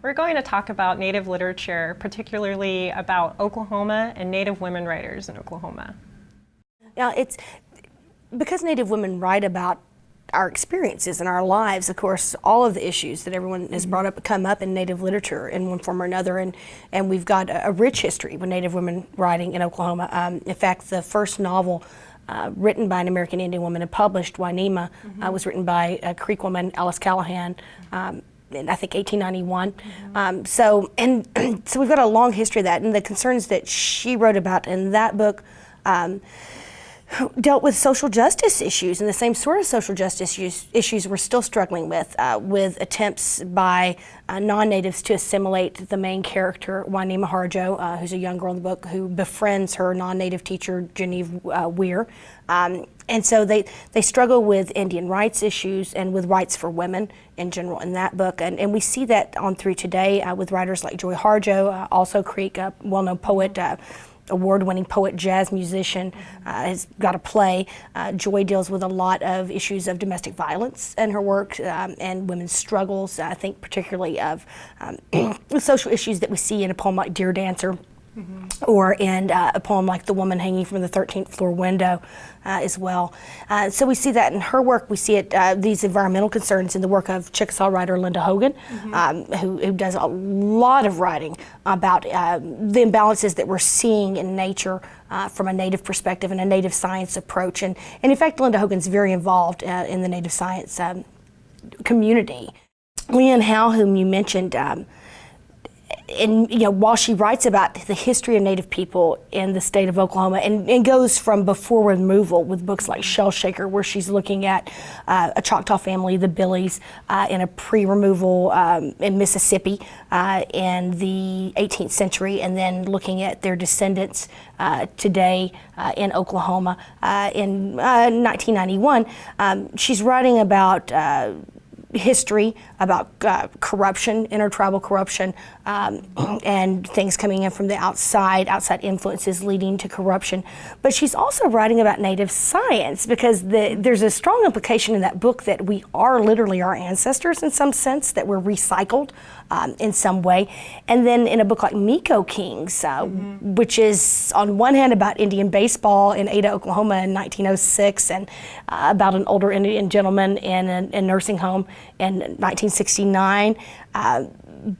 We're going to talk about Native literature, particularly about Oklahoma and Native women writers in Oklahoma. Yeah, it's because Native women write about our experiences and our lives. Of course, all of the issues that everyone has brought up come up in Native literature in one form or another, and we've got a rich history with Native women writing in Oklahoma. In fact, the first novel written by an American Indian woman and published, Wainema, was written by a Creek woman, Alice Callahan, in I think 1891. So we've got a long history of that, and the concerns that she wrote about in that book dealt with social justice issues, and the same sort of social justice issues we're still struggling with attempts by non-natives to assimilate the main character, Wainema Harjo, who's a young girl in the book who befriends her non-native teacher, Genevieve Weir. And so they struggle with Indian rights issues and with rights for women in general in that book. And we see that on through today with writers like Joy Harjo, also Creek, a well-known poet, award-winning poet, jazz musician, has got a play. Joy deals with a lot of issues of domestic violence in her work and women's struggles. I think particularly of social issues that we see in a poem like Deer Dancer, or in a poem like The Woman Hanging from the 13th Floor Window as well. So we see that in her work. We see it, these environmental concerns in the work of Chickasaw writer Linda Hogan, who does a lot of writing about the imbalances that we're seeing in nature from a Native perspective and a Native science approach. And in fact, Linda Hogan's very involved in the Native science community. Leanne Howe, whom you mentioned, and while she writes about the history of Native people in the state of Oklahoma and goes from before removal with books like Shell Shaker, where she's looking at a Choctaw family, the Billies, in a pre-removal in Mississippi in the 18th century, and then looking at their descendants today in Oklahoma in 1991. She's writing about history, about corruption, intertribal corruption, and things coming in from the outside influences leading to corruption. But she's also writing about Native science, because there's a strong implication in that book that we are literally our ancestors in some sense, that we're recycled in some way. And then in a book like Miko Kings, which is on one hand about Indian baseball in Ada, Oklahoma in 1906, and about an older Indian gentleman in a nursing home in 1969.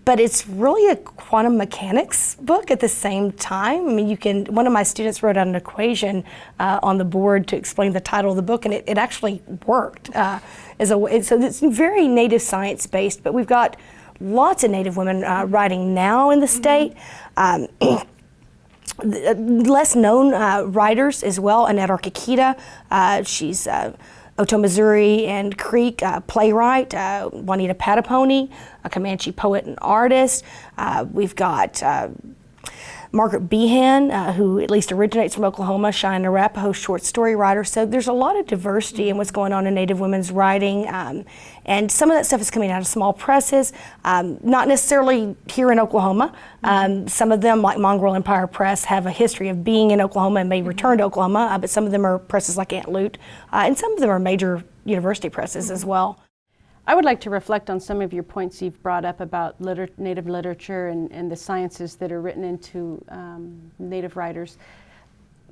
But it's really a quantum mechanics book at the same time. I mean, one of my students wrote out an equation on the board to explain the title of the book, and it actually worked. So it's very Native science based, but we've got lots of Native women writing now in the state. Less known writers as well, Annette Arkakita, she's Oto Missouri and Creek playwright, Juanita Patapony, a Comanche poet and artist. We've got Margaret Behan, who at least originates from Oklahoma, Cheyenne Arapaho short story writer. So there's a lot of diversity in what's going on in Native women's writing. And some of that stuff is coming out of small presses, not necessarily here in Oklahoma. Some of them, like Mongrel Empire Press, have a history of being in Oklahoma and may return to Oklahoma, but some of them are presses like Aunt Lute, and some of them are major university presses as well. I would like to reflect on some of your points you've brought up about Native literature and the sciences that are written into Native writers.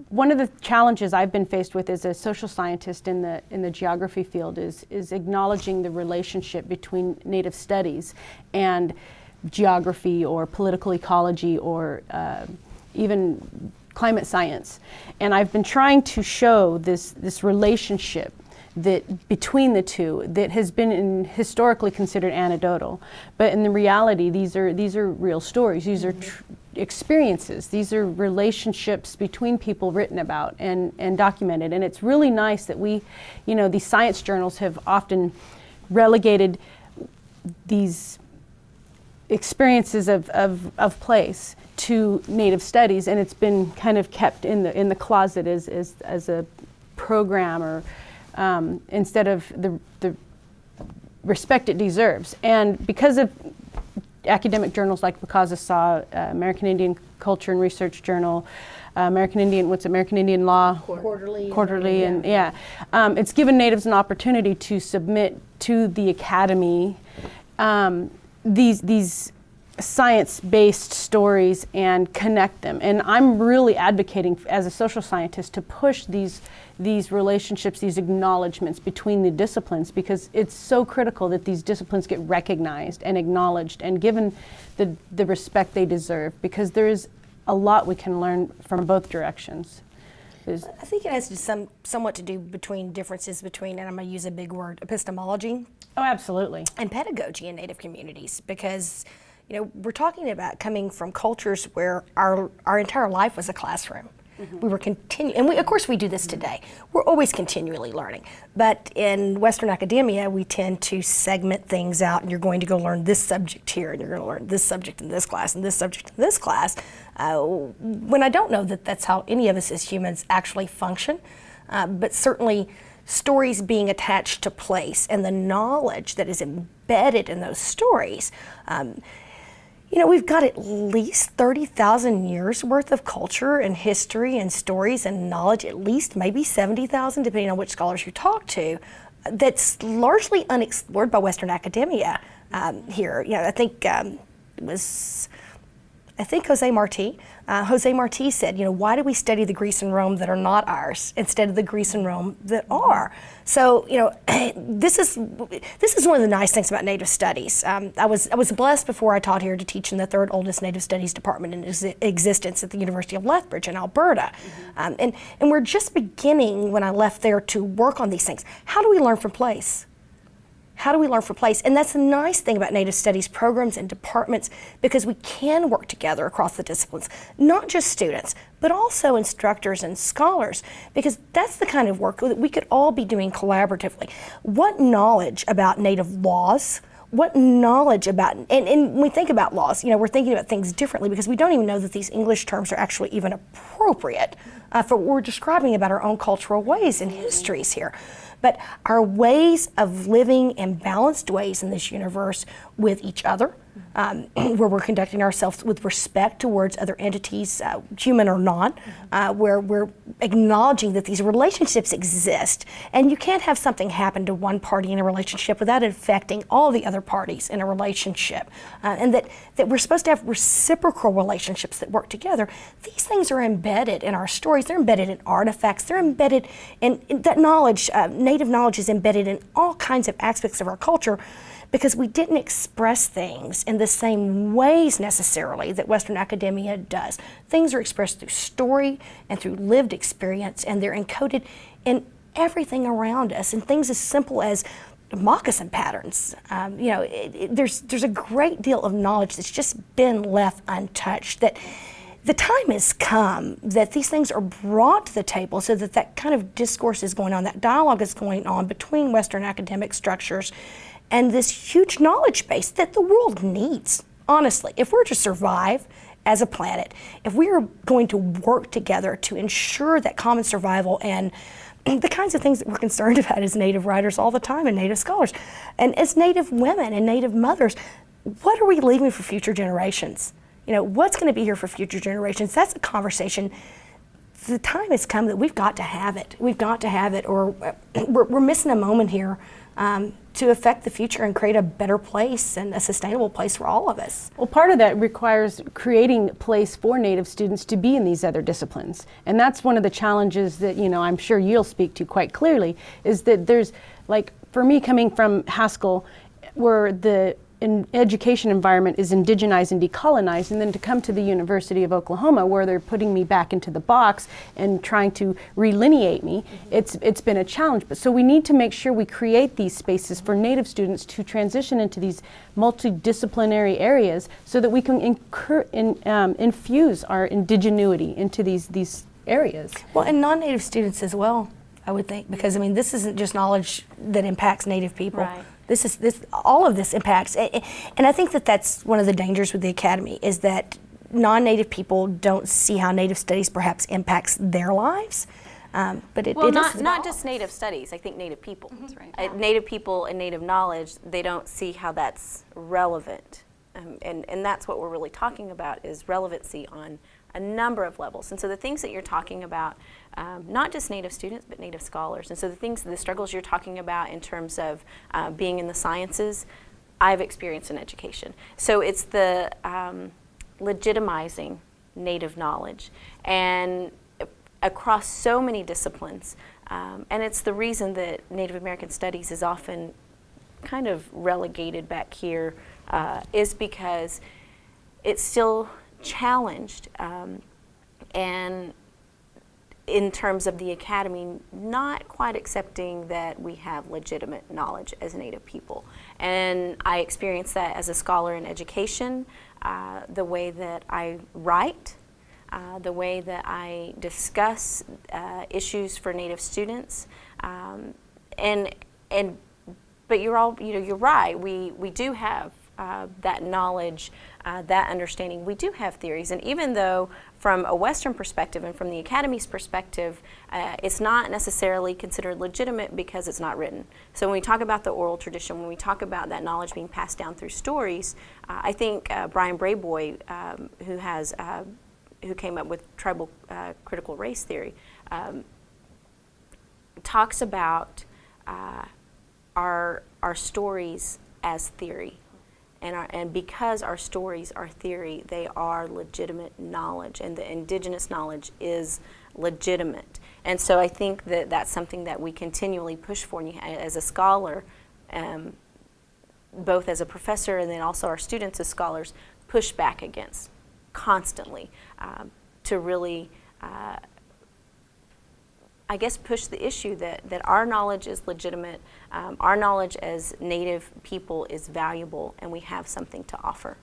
One of the challenges I've been faced with as a social scientist in the geography field is acknowledging the relationship between Native studies and geography or political ecology or even climate science. And I've been trying to show this relationship that between the two that has been historically considered anecdotal, but in the reality these are real stories. These are experiences. These are relationships between people written about and documented. And it's really nice that these science journals have often relegated these experiences of place to Native studies, and it's been kind of kept in the closet as a program or instead of the respect it deserves. And because of academic journals like Wakasasaw, American Indian Culture and Research Journal, American Indian Law Quarterly, and it's given Natives an opportunity to submit to the Academy these science-based stories and connect them. And I'm really advocating as a social scientist to push these relationships, these acknowledgments between the disciplines, because it's so critical that these disciplines get recognized and acknowledged and given the respect they deserve, because there is a lot we can learn from both directions. I think it has somewhat to do between differences between, and I'm going to use a big word, epistemology. Oh, absolutely. And pedagogy in Native communities, because we're talking about coming from cultures where our entire life was a classroom. Mm-hmm. We were and of course we do this today. We're always continually learning. But in Western academia, we tend to segment things out, and you're going to go learn this subject here, and you're going to learn this subject in this class, and this subject in this class, when I don't know that that's how any of us as humans actually function. But certainly stories being attached to place and the knowledge that is embedded in those stories. We've got at least 30,000 years worth of culture and history and stories and knowledge, at least maybe 70,000, depending on which scholars you talk to, that's largely unexplored by Western academia here. I think it was Jose Marti. Jose Marti said, why do we study the Greece and Rome that are not ours instead of the Greece and Rome that are? So, this is one of the nice things about Native studies. I was blessed before I taught here to teach in the third oldest Native studies department in existence at the University of Lethbridge in Alberta. Mm-hmm. And we're just beginning, when I left there, to work on these things. How do we learn from place? How do we learn from place? And that's the nice thing about Native Studies programs and departments, because we can work together across the disciplines, not just students, but also instructors and scholars, because that's the kind of work that we could all be doing collaboratively. What knowledge about Native laws, what knowledge about, and when we think about laws, we're thinking about things differently, because we don't even know that these English terms are actually even appropriate for what we're describing about our own cultural ways and histories here. But our ways of living in balanced ways in this universe with each other, where we're conducting ourselves with respect towards other entities, human or not, where we're acknowledging that these relationships exist, and you can't have something happen to one party in a relationship without it affecting all the other parties in a relationship, and that we're supposed to have reciprocal relationships that work together. These things are embedded in our stories. They're embedded in artifacts. They're embedded in that knowledge. Native knowledge is embedded in all kinds of aspects of our culture, because we didn't express things in the same ways necessarily that Western academia does. Things are expressed through story and through lived experience, and they're encoded in everything around us, and things as simple as moccasin patterns. There's a great deal of knowledge that's just been left untouched, that the time has come that these things are brought to the table, so that kind of discourse is going on, that dialogue is going on between Western academic structures and this huge knowledge base that the world needs. Honestly, if we're to survive as a planet, if we are going to work together to ensure that common survival and the kinds of things that we're concerned about as Native writers all the time and Native scholars, and as Native women and Native mothers, what are we leaving for future generations? What's going to be here for future generations? That's a conversation. The time has come that we've got to have it. We've got to have it, or we're missing a moment here to affect the future and create a better place and a sustainable place for all of us. Well, part of that requires creating a place for Native students to be in these other disciplines. And that's one of the challenges that, I'm sure you'll speak to quite clearly, is that there's, for me coming from Haskell, where the education environment is indigenized and decolonized, and then to come to the University of Oklahoma, where they're putting me back into the box and trying to relineate me, it's been a challenge. But so we need to make sure we create these spaces for Native students to transition into these multidisciplinary areas, so that we can infuse our indigenuity into these areas. Well, and non-Native students as well, I would think, because this isn't just knowledge that impacts Native people. Right. All of this impacts, and I think that that's one of the dangers with the Academy, is that non-Native people don't see how Native studies perhaps impacts their lives. But not just Native studies. I think Native people. That's right. Native people and Native knowledge, they don't see how that's relevant, and that's what we're really talking about, is relevancy on a number of levels. And so the things that you're talking about, not just Native students, but Native scholars. And so the struggles you're talking about in terms of being in the sciences, I've experienced in education. So it's the legitimizing Native knowledge, and across so many disciplines. And it's the reason that Native American Studies is often kind of relegated back here, is because it's still challenged, and in terms of the academy, not quite accepting that we have legitimate knowledge as Native people. And I experienced that as a scholar in education, the way that I write, the way that I discuss issues for Native students, but you're right. We do have that knowledge, that understanding. We do have theories, and even though from a Western perspective and from the Academy's perspective, it's not necessarily considered legitimate because it's not written. So when we talk about the oral tradition, when we talk about that knowledge being passed down through stories, I think Brian Brayboy, who came up with tribal critical race theory, talks about our stories as theory. And because our stories are theory, they are legitimate knowledge, and the indigenous knowledge is legitimate. And so I think that that's something that we continually push for, and as a scholar, both as a professor and then also our students as scholars, push back against constantly, to really, I guess, push the issue that our knowledge is legitimate, our knowledge as Native people is valuable, and we have something to offer.